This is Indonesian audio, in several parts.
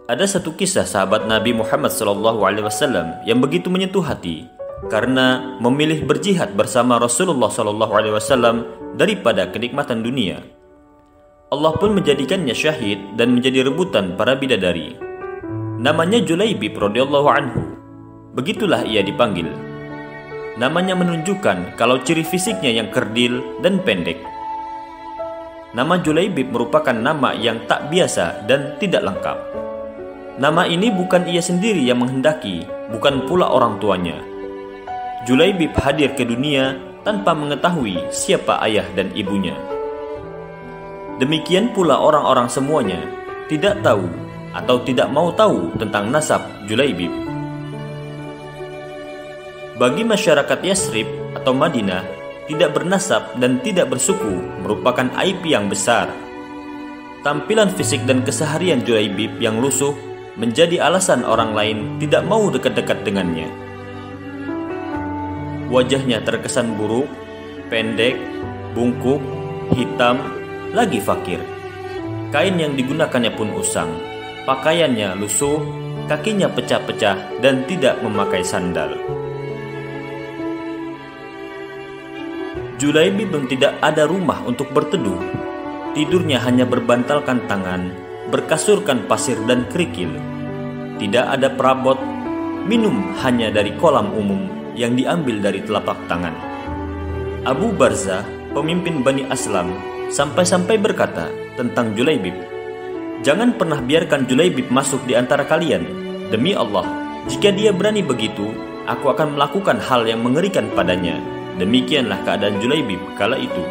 Ada satu kisah sahabat Nabi Muhammad SAW yang begitu menyentuh hati karena memilih berjihad bersama Rasulullah SAW daripada kenikmatan dunia. Allah pun menjadikannya syahid dan menjadi rebutan para bidadari. Namanya Julaibib radhiyallahu anhu. Begitulah ia dipanggil. Namanya menunjukkan kalau ciri fisiknya yang kerdil dan pendek. Nama Julaibib merupakan nama yang tak biasa dan tidak lengkap. Nama ini bukan ia sendiri yang menghendaki, bukan pula orang tuanya. Julaibib hadir ke dunia tanpa mengetahui siapa ayah dan ibunya. Demikian pula orang-orang semuanya tidak tahu atau tidak mau tahu tentang nasab Julaibib. Bagi masyarakat Yasrib atau Madinah, tidak bernasab dan tidak bersuku merupakan aib yang besar. Tampilan fisik dan keseharian Julaibib yang lusuh menjadi alasan orang lain tidak mau dekat-dekat dengannya. Wajahnya terkesan buruk, pendek, bungkuk, hitam, lagi fakir. Kain yang digunakannya pun usang, pakaiannya lusuh, kakinya pecah-pecah dan tidak memakai sandal. Julaibib tidak ada rumah untuk berteduh. Tidurnya hanya berbantalkan tangan, berkasurkan pasir dan kerikil. Tidak ada perabot, minum hanya dari kolam umum yang diambil dari telapak tangan. Abu Barzah, pemimpin Bani Aslam, sampai-sampai berkata tentang Julaibib, "Jangan pernah biarkan Julaibib masuk di antara kalian. Demi Allah, jika dia berani begitu, aku akan melakukan hal yang mengerikan padanya." Demikianlah keadaan Julaibib kala itu.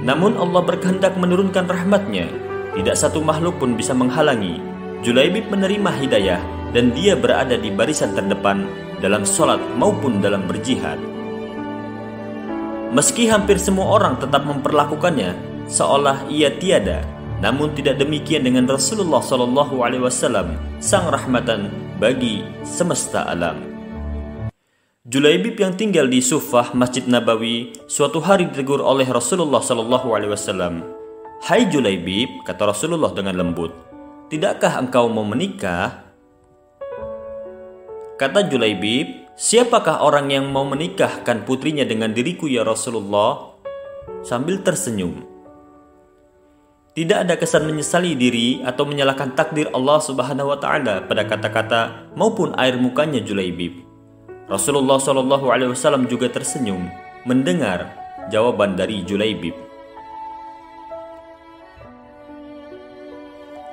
Namun Allah berkehendak menurunkan rahmatnya. Tidak satu makhluk pun bisa menghalangi. Julaibib menerima hidayah dan dia berada di barisan terdepan dalam sholat maupun dalam berjihad. Meski hampir semua orang tetap memperlakukannya seolah ia tiada, namun tidak demikian dengan Rasulullah SAW, sang rahmatan bagi semesta alam. Julaibib yang tinggal di Sufah Masjid Nabawi suatu hari ditegur oleh Rasulullah SAW. "Hai Julaibib," kata Rasulullah dengan lembut, "tidakkah engkau mau menikah?" Kata Julaibib, "Siapakah orang yang mau menikahkan putrinya dengan diriku ya Rasulullah?" Sambil tersenyum. Tidak ada kesan menyesali diri atau menyalahkan takdir Allah Subhanahu wa Ta'ala pada kata-kata maupun air mukanya Julaibib. Rasulullah SAW juga tersenyum mendengar jawaban dari Julaibib.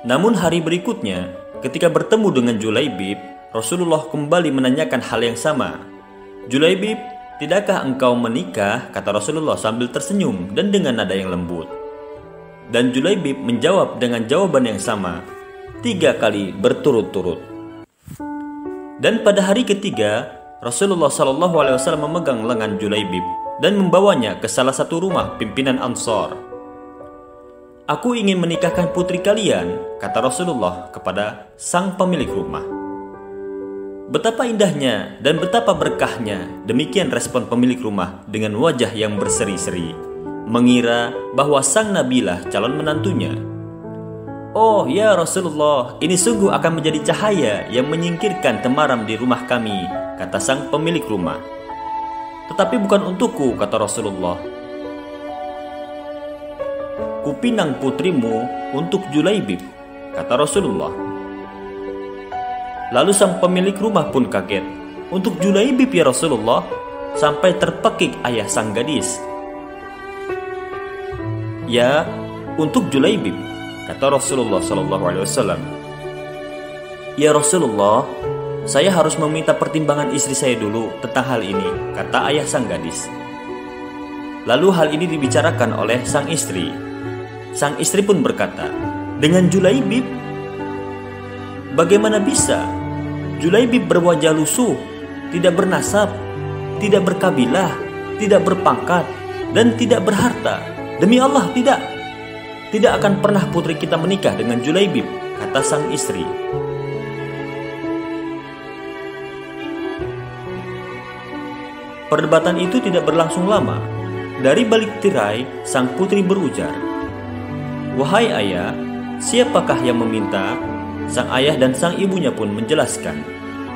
Namun hari berikutnya, ketika bertemu dengan Julaibib, Rasulullah kembali menanyakan hal yang sama. "Julaibib, tidakkah engkau menikah?" kata Rasulullah sambil tersenyum dan dengan nada yang lembut. Dan Julaibib menjawab dengan jawaban yang sama 3 kali berturut-turut. Dan pada hari ketiga, Rasulullah SAW memegang lengan Julaibib dan membawanya ke salah satu rumah pimpinan Ansar. "Aku ingin menikahkan putri kalian," kata Rasulullah kepada sang pemilik rumah. Betapa indahnya dan betapa berkahnya, demikian respon pemilik rumah dengan wajah yang berseri-seri, mengira bahwa sang Nabilah calon menantunya. "Oh ya Rasulullah, ini sungguh akan menjadi cahaya yang menyingkirkan temaram di rumah kami," kata sang pemilik rumah. "Tetapi bukan untukku," kata Rasulullah. "Kupinang putrimu untuk Julaibib," kata Rasulullah. Lalu sang pemilik rumah pun kaget. "Untuk Julaibib ya Rasulullah?" Sampai terpekik ayah sang gadis. "Ya, untuk Julaibib," kata Rasulullah SAW. "Ya Rasulullah, saya harus meminta pertimbangan istri saya dulu tentang hal ini," kata ayah sang gadis. Lalu hal ini dibicarakan oleh sang istri. Sang istri pun berkata, "Dengan Julaibib? Bagaimana bisa? Julaibib berwajah lusuh, tidak bernasab, tidak berkabilah, tidak berpangkat, dan tidak berharta. Demi Allah, tidak. Tidak akan pernah putri kita menikah dengan Julaibib," kata sang istri. Perdebatan itu tidak berlangsung lama. Dari balik tirai, sang putri berujar, "Wahai ayah, siapakah yang meminta?" Sang ayah dan sang ibunya pun menjelaskan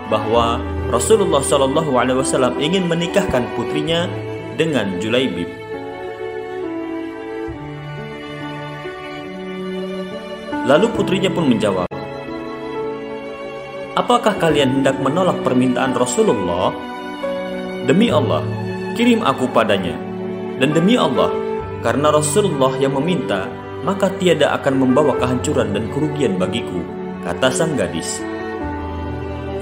bahwa Rasulullah SAW ingin menikahkan putrinya dengan Julaibib. Lalu putrinya pun menjawab, "Apakah kalian hendak menolak permintaan Rasulullah? Demi Allah, kirim aku padanya. Dan demi Allah, karena Rasulullah yang meminta, maka tiada akan membawa kehancuran dan kerugian bagiku," kata sang gadis.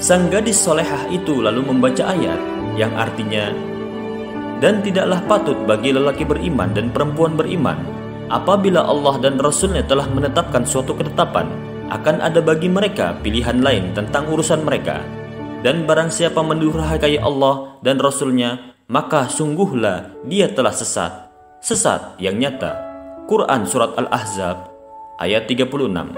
Sang gadis solehah itu lalu membaca ayat yang artinya, "Dan tidaklah patut bagi lelaki beriman dan perempuan beriman, apabila Allah dan Rasulnya telah menetapkan suatu ketetapan, akan ada bagi mereka pilihan lain tentang urusan mereka. Dan barang siapa mendurhakai Allah dan Rasulnya, maka sungguhlah dia telah sesat, sesat yang nyata." Quran Surat Al-Ahzab ayat 36.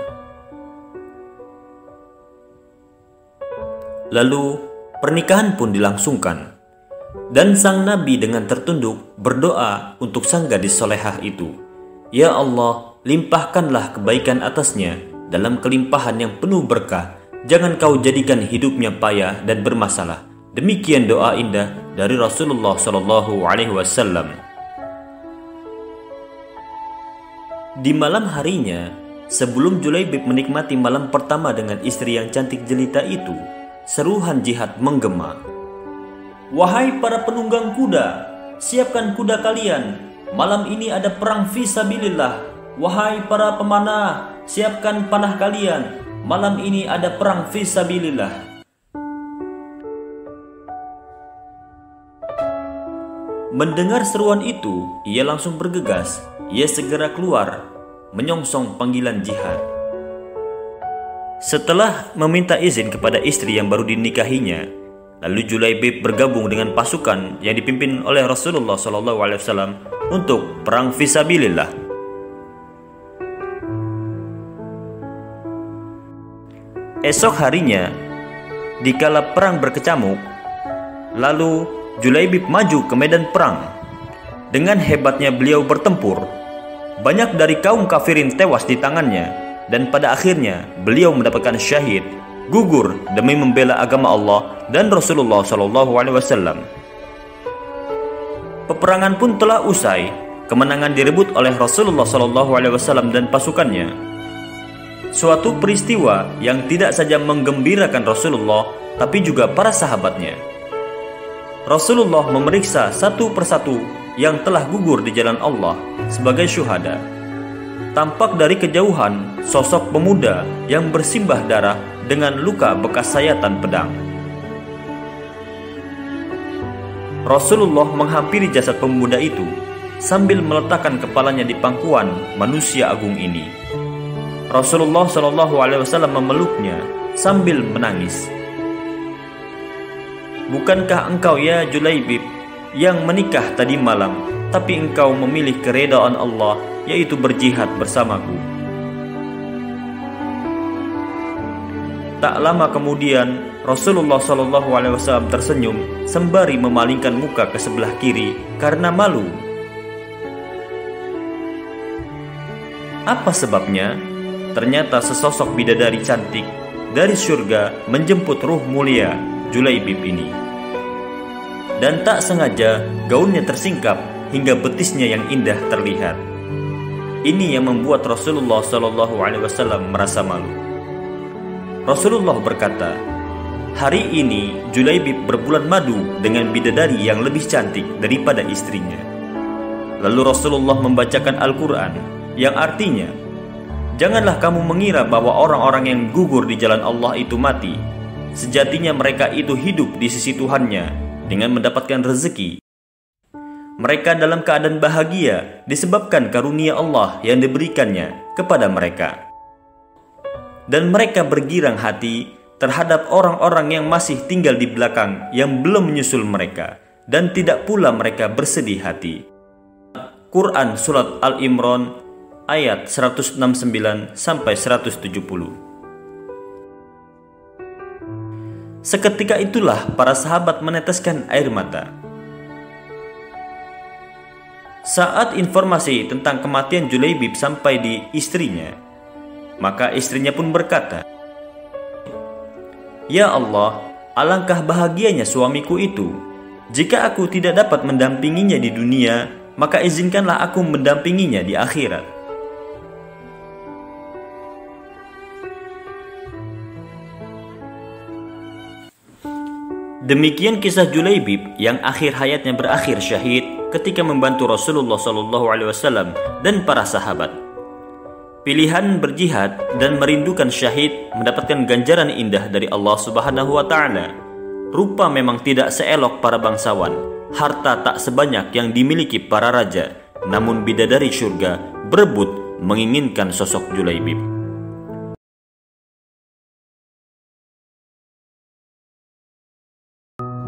Lalu pernikahan pun dilangsungkan, dan sang Nabi dengan tertunduk berdoa untuk sang gadis solehah itu, "Ya Allah, limpahkanlah kebaikan atasnya dalam kelimpahan yang penuh berkah. Jangan kau jadikan hidupnya payah dan bermasalah." Demikian doa indah dari Rasulullah SAW. Di malam harinya, sebelum Julaibib menikmati malam pertama dengan istri yang cantik jelita itu, seruhan jihad menggema. "Wahai para penunggang kuda, siapkan kuda kalian. Malam ini ada perang fisabilillah. Wahai para pemanah, siapkan panah kalian. Malam ini ada perang fisabilillah." Mendengar seruan itu, ia langsung bergegas. Ia segera keluar, menyongsong panggilan jihad. Setelah meminta izin kepada istri yang baru dinikahinya, lalu Julaibib bergabung dengan pasukan yang dipimpin oleh Rasulullah SAW untuk perang fisabilillah. Esok harinya, dikala perang berkecamuk, lalu Julaibib maju ke medan perang. Dengan hebatnya beliau bertempur, banyak dari kaum kafirin tewas di tangannya. Dan pada akhirnya beliau mendapatkan syahid, gugur demi membela agama Allah dan Rasulullah SAW. Peperangan pun telah usai. Kemenangan direbut oleh Rasulullah SAW dan pasukannya. Suatu peristiwa yang tidak saja menggembirakan Rasulullah, tapi juga para sahabatnya. Rasulullah memeriksa satu persatu yang telah gugur di jalan Allah sebagai syuhada. Tampak dari kejauhan sosok pemuda yang bersimbah darah dengan luka bekas sayatan pedang. Rasulullah menghampiri jasad pemuda itu sambil meletakkan kepalanya di pangkuan manusia agung ini. Rasulullah SAW memeluknya sambil menangis. "Bukankah engkau ya Julaibib yang menikah tadi malam, tapi engkau memilih keredaan Allah, yaitu berjihad bersamaku?" Tak lama kemudian Rasulullah SAW tersenyum sembari memalingkan muka ke sebelah kiri karena malu. Apa sebabnya? Ternyata sesosok bidadari cantik dari surga menjemput ruh mulia Julaibib ini. Dan tak sengaja gaunnya tersingkap hingga betisnya yang indah terlihat. Ini yang membuat Rasulullah SAW merasa malu. Rasulullah berkata, "Hari ini Julaibib berbulan madu dengan bidadari yang lebih cantik daripada istrinya." Lalu Rasulullah membacakan Al-Quran yang artinya, "Janganlah kamu mengira bahwa orang-orang yang gugur di jalan Allah itu mati. Sejatinya mereka itu hidup di sisi Tuhannya dengan mendapatkan rezeki. Mereka dalam keadaan bahagia disebabkan karunia Allah yang diberikannya kepada mereka. Dan mereka bergirang hati terhadap orang-orang yang masih tinggal di belakang yang belum menyusul mereka, dan tidak pula mereka bersedih hati." Quran Surat Al-Imran ayat 169-170. Seketika itulah para sahabat meneteskan air mata. Saat informasi tentang kematian Julaibib sampai di istrinya, maka istrinya pun berkata, "Ya Allah, alangkah bahagianya suamiku itu. Jika aku tidak dapat mendampinginya di dunia, maka izinkanlah aku mendampinginya di akhirat." Demikian kisah Julaibib yang akhir hayatnya berakhir syahid ketika membantu Rasulullah SAW dan para sahabat. Pilihan berjihad dan merindukan syahid mendapatkan ganjaran indah dari Allah Subhanahu wa Ta'ala. Rupa memang tidak seelok para bangsawan, harta tak sebanyak yang dimiliki para raja, namun bidadari surga berebut menginginkan sosok Julaibib.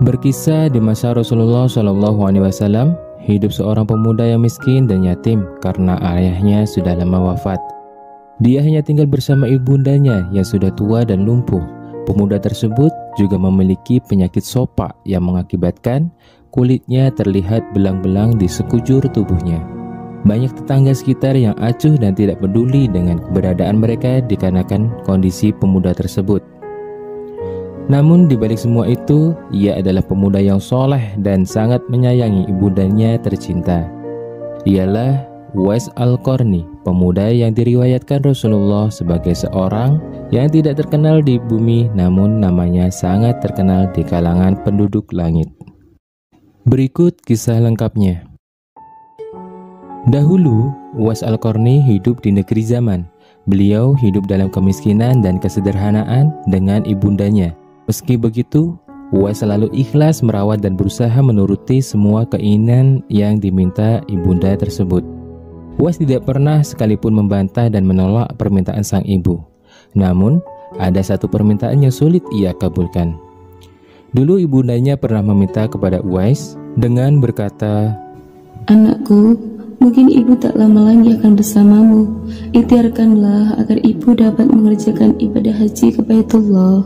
Berkisah di masa Rasulullah SAW, hidup seorang pemuda yang miskin dan yatim karena ayahnya sudah lama wafat. Dia hanya tinggal bersama ibundanya yang sudah tua dan lumpuh. Pemuda tersebut juga memiliki penyakit sopak yang mengakibatkan kulitnya terlihat belang-belang di sekujur tubuhnya. Banyak tetangga sekitar yang acuh dan tidak peduli dengan keberadaan mereka dikarenakan kondisi pemuda tersebut. Namun di balik semua itu, ia adalah pemuda yang soleh dan sangat menyayangi ibundanya tercinta. Ialah Uwais Al-Qarni, pemuda yang diriwayatkan Rasulullah sebagai seorang yang tidak terkenal di bumi, namun namanya sangat terkenal di kalangan penduduk langit. Berikut kisah lengkapnya. Dahulu, Uwais Al-Qarni hidup di negeri Zaman. Beliau hidup dalam kemiskinan dan kesederhanaan dengan ibundanya. Meski begitu, Uwais selalu ikhlas merawat dan berusaha menuruti semua keinginan yang diminta ibunda tersebut. Uwais tidak pernah sekalipun membantah dan menolak permintaan sang ibu. Namun, ada satu permintaan yang sulit ia kabulkan. Dulu ibundanya pernah meminta kepada Uwais dengan berkata, "Anakku, mungkin ibu tak lama lagi akan bersamamu. Ikhtiarkanlah agar ibu dapat mengerjakan ibadah haji ke Baitullah."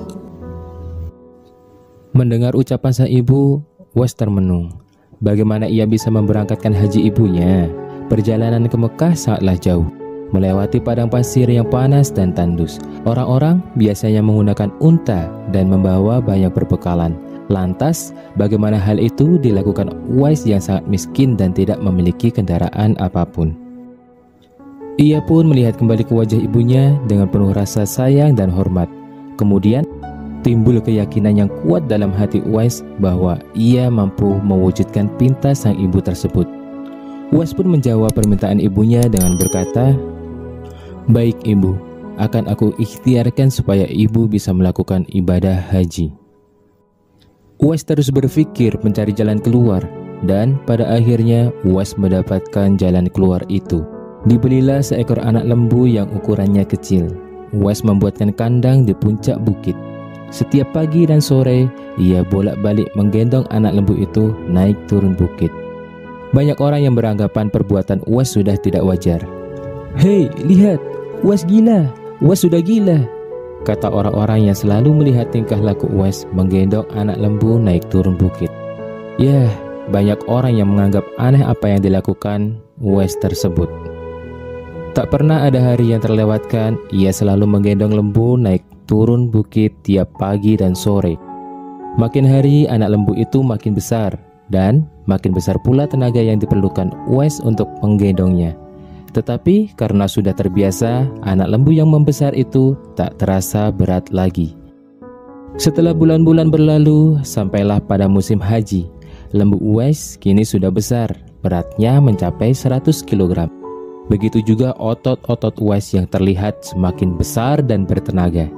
Mendengar ucapan sang ibu, Uwais termenung. Bagaimana ia bisa memberangkatkan haji ibunya? Perjalanan ke Mekah sangatlah jauh, melewati padang pasir yang panas dan tandus. Orang-orang biasanya menggunakan unta dan membawa banyak perbekalan. Lantas, bagaimana hal itu dilakukan Uwais yang sangat miskin dan tidak memiliki kendaraan apapun? Ia pun melihat kembali ke wajah ibunya dengan penuh rasa sayang dan hormat. Kemudian, timbul keyakinan yang kuat dalam hati Uwais bahwa ia mampu mewujudkan pinta sang ibu tersebut. Uwais pun menjawab permintaan ibunya dengan berkata, "Baik ibu, akan aku ikhtiarkan supaya ibu bisa melakukan ibadah haji." Uwais terus berpikir mencari jalan keluar, dan pada akhirnya Uwais mendapatkan jalan keluar itu. Dibelilah seekor anak lembu yang ukurannya kecil. Uwais membuatkan kandang di puncak bukit. Setiap pagi dan sore, ia bolak-balik menggendong anak lembu itu naik turun bukit. Banyak orang yang beranggapan perbuatan Uwais sudah tidak wajar. "Hei, lihat, Uwais gila, Uwais sudah gila," kata orang-orang yang selalu melihat tingkah laku Uwais menggendong anak lembu naik turun bukit. Ya, banyak orang yang menganggap aneh apa yang dilakukan Uwais tersebut. Tak pernah ada hari yang terlewatkan, ia selalu menggendong lembu naik turun bukit tiap pagi dan sore. Makin hari anak lembu itu makin besar, dan makin besar pula tenaga yang diperlukan Uwais untuk menggendongnya. Tetapi karena sudah terbiasa, anak lembu yang membesar itu tak terasa berat lagi. Setelah bulan-bulan berlalu, sampailah pada musim haji. Lembu Uwais kini sudah besar, beratnya mencapai 100 kg. Begitu juga otot-otot Uwais yang terlihat semakin besar dan bertenaga.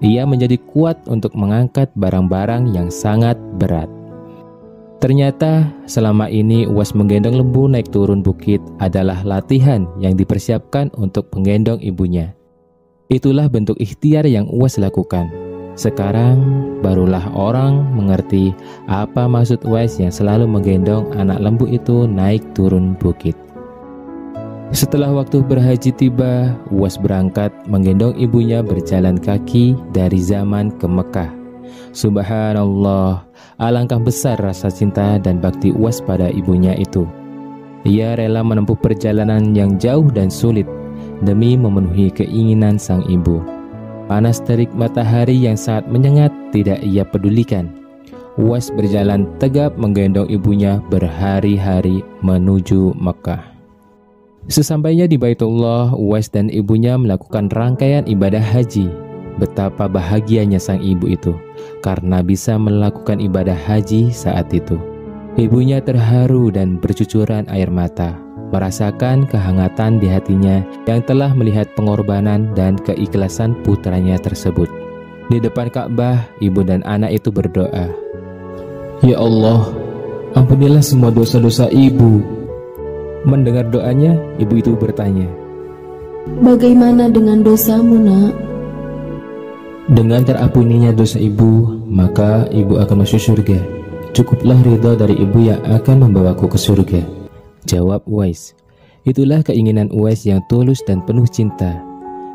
Ia menjadi kuat untuk mengangkat barang-barang yang sangat berat. Ternyata selama ini Uwais menggendong lembu naik turun bukit adalah latihan yang dipersiapkan untuk menggendong ibunya. Itulah bentuk ikhtiar yang Uwais lakukan. Sekarang barulah orang mengerti apa maksud Uwais yang selalu menggendong anak lembu itu naik turun bukit. Setelah waktu berhaji tiba, Uwais berangkat menggendong ibunya berjalan kaki dari Zaman ke Mekah. Subhanallah, alangkah besar rasa cinta dan bakti Uwais pada ibunya itu. Ia rela menempuh perjalanan yang jauh dan sulit demi memenuhi keinginan sang ibu. Panas terik matahari yang sangat menyengat tidak ia pedulikan. Uwais berjalan tegap menggendong ibunya berhari-hari menuju Mekah. Sesampainya di Baitullah, Uwais dan ibunya melakukan rangkaian ibadah haji. Betapa bahagianya sang ibu itu karena bisa melakukan ibadah haji saat itu. Ibunya terharu dan bercucuran air mata, merasakan kehangatan di hatinya yang telah melihat pengorbanan dan keikhlasan putranya tersebut. Di depan Ka'bah, ibu dan anak itu berdoa, "Ya Allah, ampunilah semua dosa-dosa ibu." Mendengar doanya, ibu itu bertanya, "Bagaimana dengan dosamu, nak?" "Dengan terampuninya dosa ibu, maka ibu akan masuk surga. Cukuplah ridha dari ibu yang akan membawaku ke surga," jawab Uwais. Itulah keinginan Uwais yang tulus dan penuh cinta.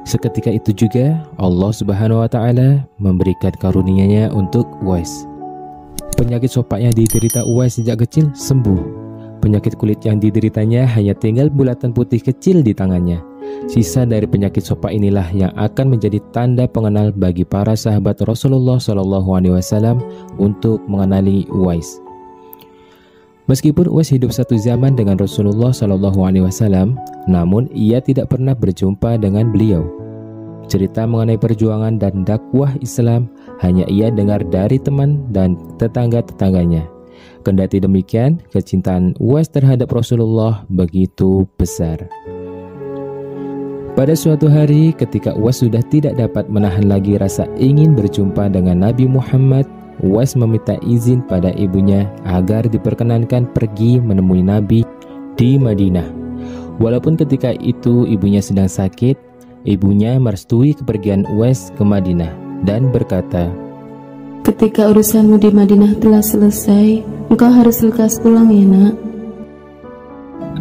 Seketika itu juga Allah Subhanahu wa Ta'ala memberikan karunia-Nya untuk Uwais. Penyakit sopak yang diderita Uwais sejak kecil sembuh. Penyakit kulit yang dideritanya hanya tinggal bulatan putih kecil di tangannya. Sisa dari penyakit sopak inilah yang akan menjadi tanda pengenal bagi para sahabat Rasulullah SAW untuk mengenali Uwais. Meskipun Uwais hidup satu zaman dengan Rasulullah SAW, namun ia tidak pernah berjumpa dengan beliau. Cerita mengenai perjuangan dan dakwah Islam hanya ia dengar dari teman dan tetangga-tetangganya. Kendati demikian, kecintaan Uwais terhadap Rasulullah begitu besar. Pada suatu hari ketika Uwais sudah tidak dapat menahan lagi rasa ingin berjumpa dengan Nabi Muhammad, Uwais meminta izin pada ibunya agar diperkenankan pergi menemui Nabi di Madinah. Walaupun ketika itu ibunya sedang sakit, ibunya merestui kepergian Uwais ke Madinah dan berkata, "Ketika urusanmu di Madinah telah selesai, engkau harus lekas pulang ya, nak."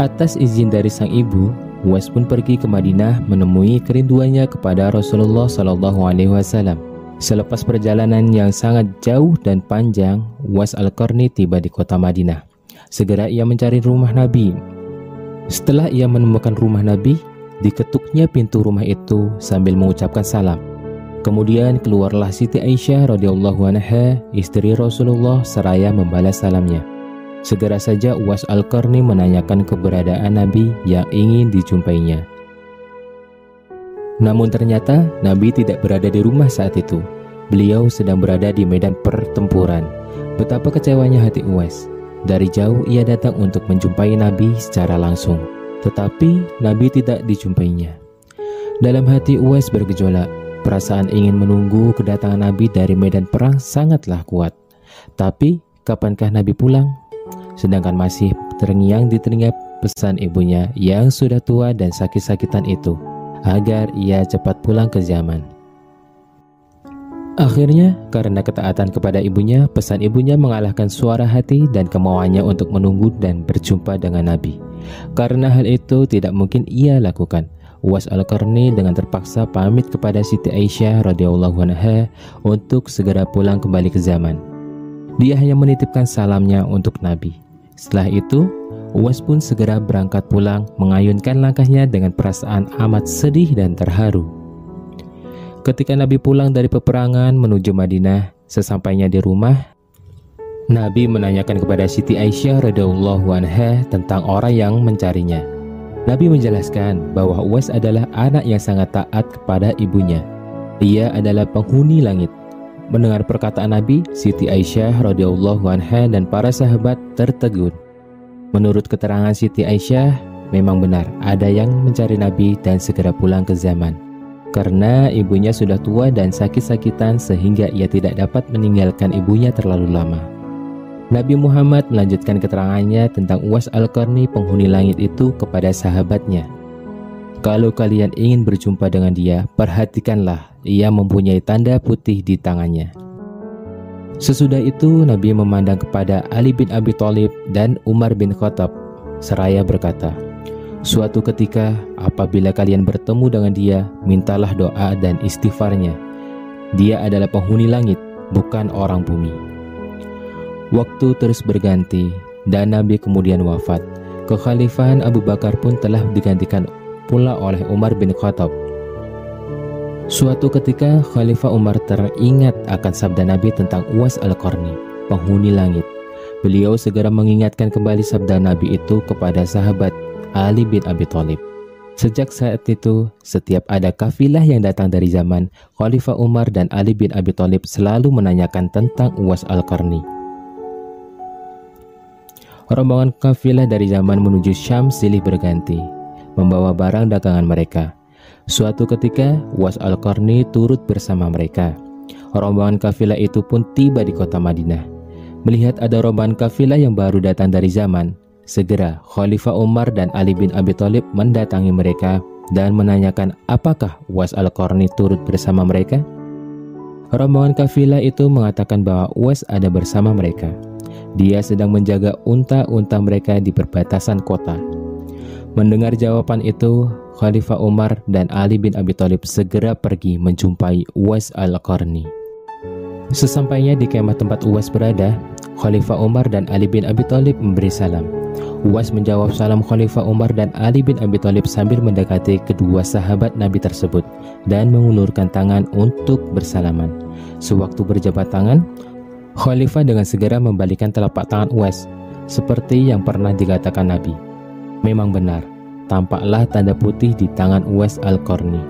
Atas izin dari sang ibu, Uwais pun pergi ke Madinah menemui kerinduannya kepada Rasulullah SAW. Selepas perjalanan yang sangat jauh dan panjang, Uwais Al-Qarni tiba di kota Madinah. Segera ia mencari rumah Nabi. Setelah ia menemukan rumah Nabi, diketuknya pintu rumah itu sambil mengucapkan salam. Kemudian keluarlah Siti Aisyah radhiyallahu anha, istri Rasulullah, seraya membalas salamnya. Segera saja Uwais Al-Qarni menanyakan keberadaan Nabi yang ingin dijumpainya. Namun ternyata Nabi tidak berada di rumah saat itu. Beliau sedang berada di medan pertempuran. Betapa kecewanya hati Uwais. Dari jauh ia datang untuk menjumpai Nabi secara langsung, tetapi Nabi tidak dijumpainya. Dalam hati Uwais bergejolak. Perasaan ingin menunggu kedatangan Nabi dari medan perang sangatlah kuat. Tapi kapankah Nabi pulang? Sedangkan masih terngiang di telinga pesan ibunya yang sudah tua dan sakit-sakitan itu, agar ia cepat pulang ke zaman. Akhirnya, karena ketaatan kepada ibunya, pesan ibunya mengalahkan suara hati dan kemauannya untuk menunggu dan berjumpa dengan Nabi. Karena hal itu tidak mungkin ia lakukan, Uwais Al-Qarni dengan terpaksa pamit kepada Siti Aisyah radhiyallahu anha untuk segera pulang kembali ke zaman. Dia hanya menitipkan salamnya untuk Nabi. Setelah itu, Uwais pun segera berangkat pulang, mengayunkan langkahnya dengan perasaan amat sedih dan terharu. Ketika Nabi pulang dari peperangan menuju Madinah, sesampainya di rumah, Nabi menanyakan kepada Siti Aisyah radhiyallahu anha tentang orang yang mencarinya. Nabi menjelaskan bahwa Uwais adalah anak yang sangat taat kepada ibunya. Ia adalah penghuni langit. Mendengar perkataan Nabi, Siti Aisyah radhiyallahu anha dan para sahabat tertegun. Menurut keterangan Siti Aisyah, memang benar ada yang mencari Nabi dan segera pulang ke zaman. Karena ibunya sudah tua dan sakit-sakitan sehingga ia tidak dapat meninggalkan ibunya terlalu lama. Nabi Muhammad melanjutkan keterangannya tentang Uwais Al-Qarni penghuni langit itu kepada sahabatnya. Kalau kalian ingin berjumpa dengan dia, perhatikanlah, ia mempunyai tanda putih di tangannya. Sesudah itu Nabi memandang kepada Ali bin Abi Thalib dan Umar bin Khattab seraya berkata, "Suatu ketika apabila kalian bertemu dengan dia, mintalah doa dan istighfarnya. Dia adalah penghuni langit, bukan orang bumi." Waktu terus berganti dan Nabi kemudian wafat. Kekhalifahan Abu Bakar pun telah digantikan pula oleh Umar bin Khattab. Suatu ketika Khalifah Umar teringat akan sabda Nabi tentang Uwais Al-Qarni, penghuni langit. Beliau segera mengingatkan kembali sabda Nabi itu kepada sahabat Ali bin Abi Thalib. Sejak saat itu, setiap ada kafilah yang datang dari zaman Khalifah Umar dan Ali bin Abi Thalib selalu menanyakan tentang Uwais Al-Qarni. Rombongan kafilah dari zaman menuju Syam silih berganti, membawa barang dagangan mereka. Suatu ketika, Uwais Al-Qarni turut bersama mereka. Rombongan kafilah itu pun tiba di kota Madinah. Melihat ada rombongan kafilah yang baru datang dari zaman, segera Khalifah Umar dan Ali bin Abi Thalib mendatangi mereka dan menanyakan apakah Uwais Al-Qarni turut bersama mereka. Rombongan kafilah itu mengatakan bahwa Uwais ada bersama mereka. Dia sedang menjaga unta-unta mereka di perbatasan kota. Mendengar jawaban itu, Khalifah Umar dan Ali bin Abi Thalib segera pergi menjumpai Uwais Al-Qarni. Sesampainya di kemah tempat Uwais berada, Khalifah Umar dan Ali bin Abi Thalib memberi salam. Uwais menjawab salam Khalifah Umar dan Ali bin Abi Thalib sambil mendekati kedua sahabat Nabi tersebut dan mengulurkan tangan untuk bersalaman. Sewaktu berjabat tangan, Khalifah dengan segera membalikan telapak tangan Uwais, seperti yang pernah dikatakan Nabi. Memang benar, tampaklah tanda putih di tangan Uwais Al-Qarni.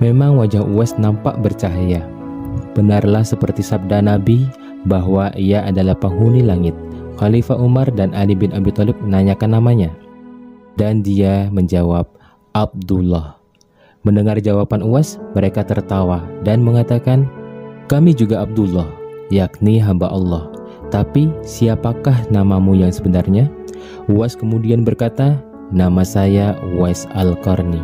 Memang wajah Uwais nampak bercahaya. Benarlah seperti sabda Nabi bahwa ia adalah penghuni langit. Khalifah Umar dan Ali bin Abi Thalib menanyakan namanya, dan dia menjawab, Abdullah. Mendengar jawaban Uwais, mereka tertawa dan mengatakan, kami juga Abdullah, yakni hamba Allah. Tapi siapakah namamu yang sebenarnya? Uwais kemudian berkata, nama saya Uwais Al-Qarni.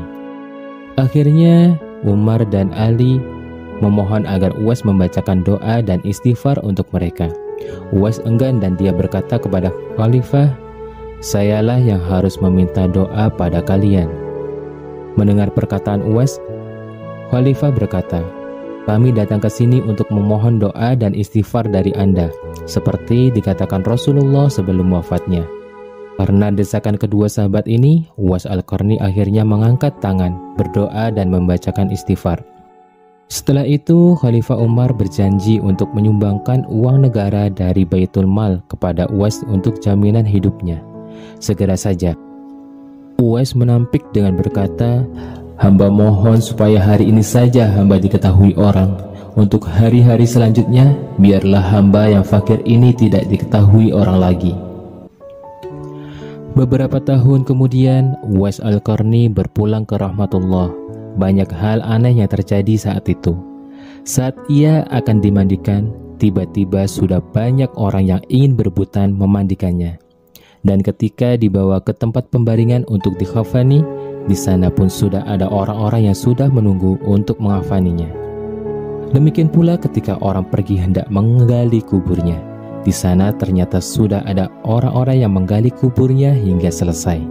Akhirnya Umar dan Ali memohon agar Uwais membacakan doa dan istighfar untuk mereka. Uwais enggan dan dia berkata kepada Khalifah, sayalah yang harus meminta doa pada kalian. Mendengar perkataan Uwais, Khalifah berkata, kami datang ke sini untuk memohon doa dan istighfar dari Anda, seperti dikatakan Rasulullah sebelum wafatnya. Karena desakan kedua sahabat ini, Uwais Al-Qarni akhirnya mengangkat tangan, berdoa dan membacakan istighfar. Setelah itu, Khalifah Umar berjanji untuk menyumbangkan uang negara dari Baitul Mal kepada Uwais untuk jaminan hidupnya. Segera saja, Uwais menampik dengan berkata, hamba mohon supaya hari ini saja hamba diketahui orang. Untuk hari-hari selanjutnya, biarlah hamba yang fakir ini tidak diketahui orang lagi. Beberapa tahun kemudian, Uwais Al-Qarni berpulang ke rahmatullah. Banyak hal aneh yang terjadi saat itu. Saat ia akan dimandikan, tiba-tiba sudah banyak orang yang ingin berebutan memandikannya. Dan ketika dibawa ke tempat pembaringan untuk dikhafani, di sana pun sudah ada orang-orang yang sudah menunggu untuk menghafaninya. Demikian pula ketika orang pergi hendak menggali kuburnya. Di sana ternyata sudah ada orang-orang yang menggali kuburnya hingga selesai.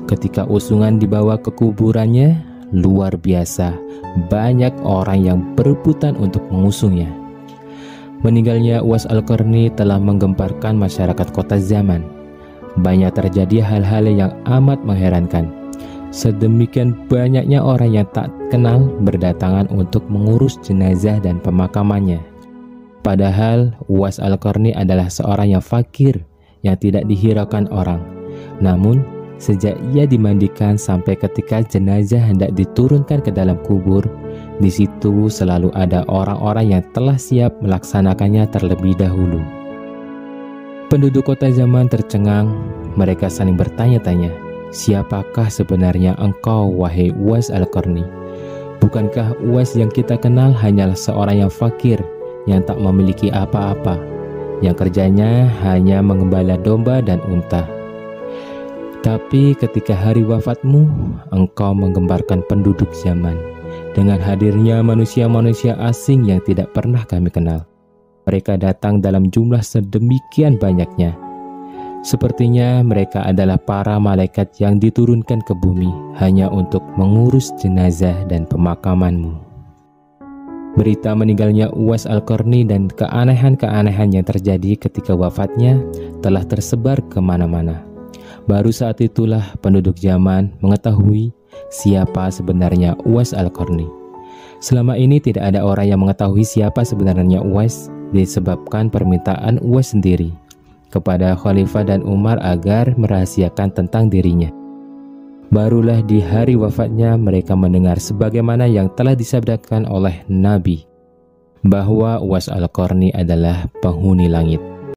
Ketika usungan dibawa ke kuburannya, luar biasa, banyak orang yang berebutan untuk mengusungnya. Meninggalnya Uwais Al-Qarni telah menggemparkan masyarakat kota zaman. Banyak terjadi hal-hal yang amat mengherankan. Sedemikian banyaknya orang yang tak kenal berdatangan untuk mengurus jenazah dan pemakamannya. Padahal Uwais Al-Qarni adalah seorang yang fakir, yang tidak dihiraukan orang. Namun, sejak ia dimandikan sampai ketika jenazah hendak diturunkan ke dalam kubur, di situ selalu ada orang-orang yang telah siap melaksanakannya terlebih dahulu. Penduduk kota zaman tercengang, mereka saling bertanya-tanya, siapakah sebenarnya engkau, wahai Uwais Al-Qarni? Bukankah Uwais yang kita kenal hanyalah seorang yang fakir, yang tak memiliki apa-apa, yang kerjanya hanya mengembala domba dan unta? Tapi ketika hari wafatmu, engkau menggemparkan penduduk zaman. Dengan hadirnya manusia-manusia asing yang tidak pernah kami kenal. Mereka datang dalam jumlah sedemikian banyaknya. Sepertinya mereka adalah para malaikat yang diturunkan ke bumi hanya untuk mengurus jenazah dan pemakamanmu. Berita meninggalnya Uwais Al-Qarni dan keanehan-keanehan yang terjadi ketika wafatnya telah tersebar kemana-mana. Baru saat itulah penduduk Yaman mengetahui siapa sebenarnya Uwais Al-Qarni. Selama ini tidak ada orang yang mengetahui siapa sebenarnya Uwais disebabkan permintaan Uwais sendiri kepada Khalifah dan Umar agar merahasiakan tentang dirinya. Barulah di hari wafatnya mereka mendengar sebagaimana yang telah disabdakan oleh Nabi bahwa Uwais Al-Qarni adalah penghuni langit.